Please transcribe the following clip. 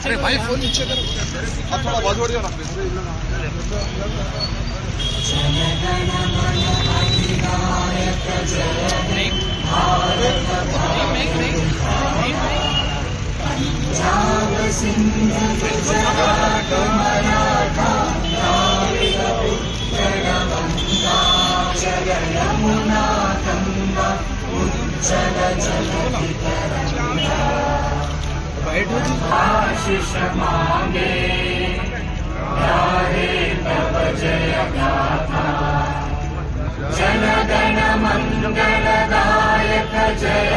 अरे भाई फोन नीचे करो, आप थोड़ा बाजू हट जाओ ना। पंजाब सिंध गुजरात मराठा द्राविड उत्कल गंगा जल यमुना गंगा उज्जल जलधि तरंगा आशीष मांगे गाहे तब जय गाथा जन गण मंगलदायक जय